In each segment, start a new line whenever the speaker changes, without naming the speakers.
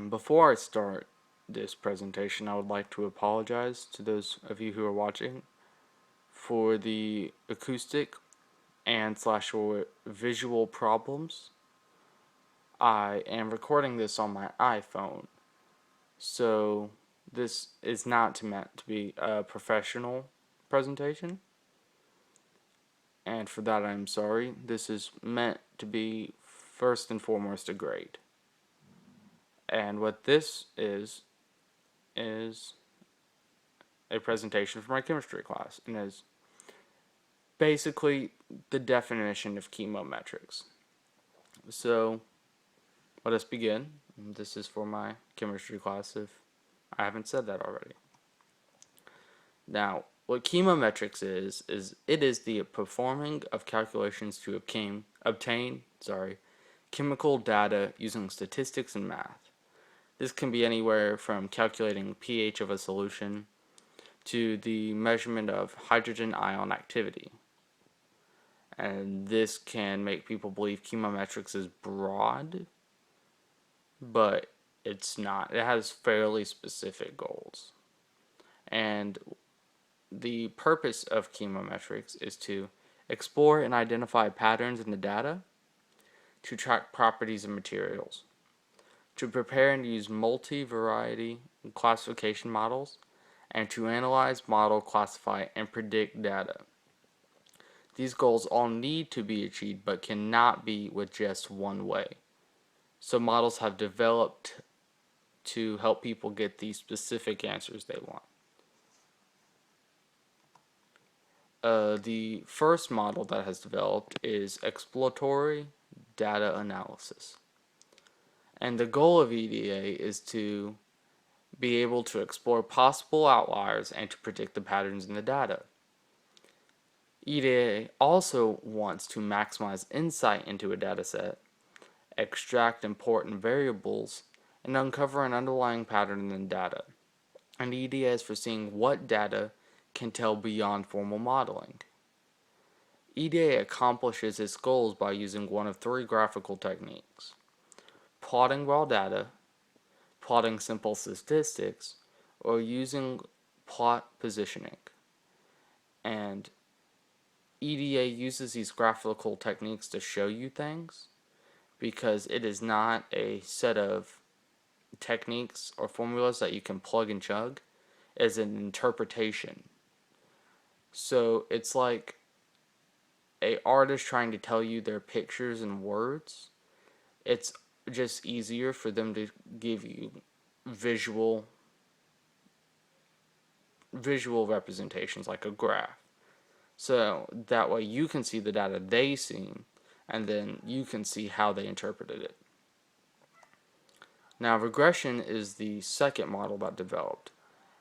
Before I start this presentation, I would like to apologize to those of you who are watching for the acoustic and slash or visual problems. I am recording this on my iPhone, so this is not meant to be a professional presentation, and for that I'm sorry. This is meant to be first and foremost a grade. And what this is a presentation for my chemistry class, and is basically the definition of chemometrics. So let us begin. This is for my chemistry class if I haven't said that already. Now, what chemometrics is it is the performing of calculations to obtain chemical data using statistics and math. This can be anywhere from calculating pH of a solution to the measurement of hydrogen ion activity. And this can make people believe chemometrics is broad, but it's not. It has fairly specific goals. And the purpose of chemometrics is to explore and identify patterns in the data, to track properties of materials, to prepare and use multi-variety classification models, and to analyze, model, classify, and predict data. These goals all need to be achieved but cannot be with just one way. So models have developed to help people get the specific answers they want. The first model that has developed is exploratory data analysis. And the goal of EDA is to be able to explore possible outliers and to predict the patterns in the data. EDA also wants to maximize insight into a dataset, extract important variables, and uncover an underlying pattern in the data. And EDA is for seeing what data can tell beyond formal modeling. EDA accomplishes its goals by using one of three graphical techniques: plotting raw data, plotting simple statistics, or using plot positioning. And EDA uses these graphical techniques to show you things because it is not a set of techniques or formulas that you can plug and chug. It is an interpretation. So it's like a artist trying to tell you their pictures and words. It's just easier for them to give you visual representations like a graph. So that way you can see the data they seen, and then you can see how they interpreted it. Now regression is the second model that developed.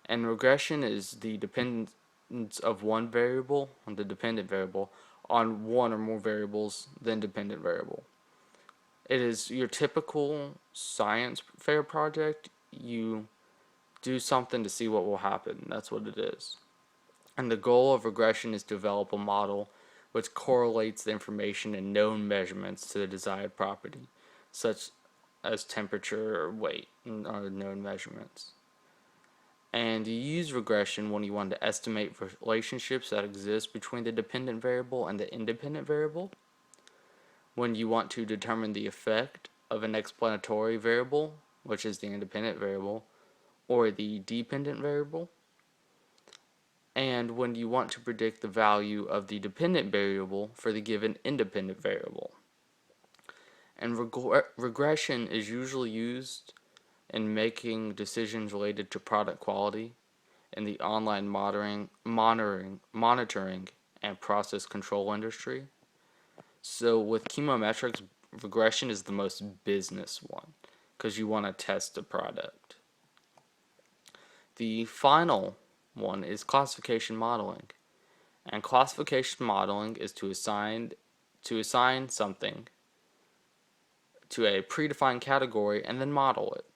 And regression is the dependence of one variable, on the dependent variable, on one or more variables than dependent variable. It is your typical science fair project. You do something to see what will happen. That's what it is. And the goal of regression is to develop a model which correlates the information in known measurements to the desired property, such as temperature or weight, are known measurements. And you use regression when you want to estimate relationships that exist between the dependent variable and the independent variable, when you want to determine the effect of an explanatory variable, which is the independent variable, or the dependent variable, and when you want to predict the value of the dependent variable for the given independent variable. And regression is usually used in making decisions related to product quality in the online monitoring and process control industry. So with chemometrics, regression is the most business one because you want to test the product. The final one is classification modeling. And classification modeling is to assign something to a predefined category and then model it.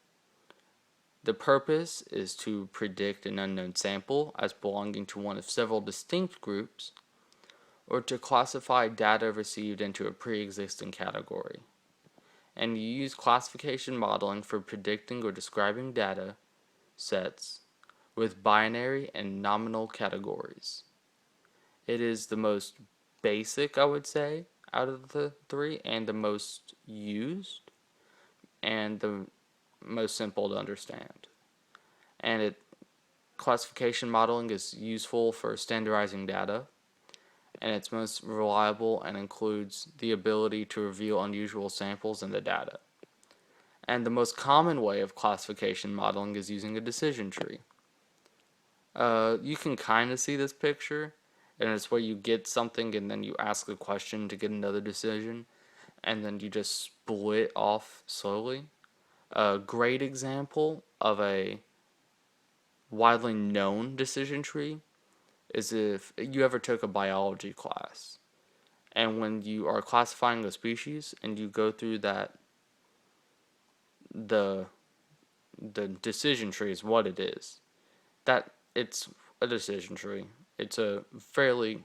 The purpose is to predict an unknown sample as belonging to one of several distinct groups, or to classify data received into a pre-existing category. and you use classification modeling for predicting or describing data sets with binary and nominal categories. It is the most basic, I would say, out of the three, and the most used, and the most simple to understand. And it classification modeling is useful for standardizing data, and it's most reliable and includes the ability to reveal unusual samples in the data. And the most common way of classification modeling is using a decision tree. You can kind of see this picture, and it's where you get something and then you ask a question to get another decision, and then you just split off slowly. A great example of a widely known decision tree is if you ever took a biology class, and when you are classifying a species and you go through that, the the decision tree is what it is. That it's a decision tree. It's a fairly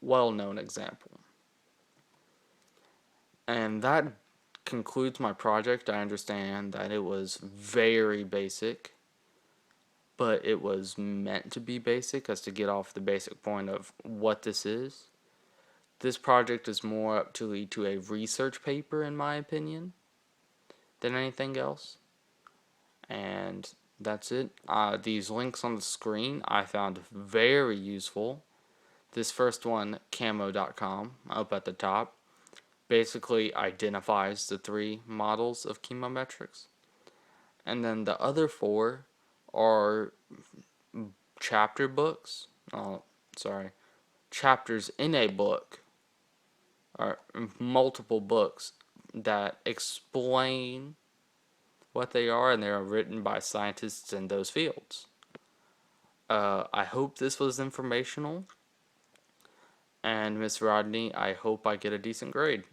well-known example. And that concludes my project. I understand that it was very basic, but it was meant to be basic as to get off the basic point of what this is. This project is more up to lead to a research paper, in my opinion, than anything else. And that's it. These links on the screen I found very useful. This first one, camo.com, up at the top, basically identifies the three models of chemometrics. And then the other four are chapter books. Chapters in a book, or multiple books that explain what they are, and they are written by scientists in those fields. I hope this was informational, and Miss Rodney, I hope I get a decent grade.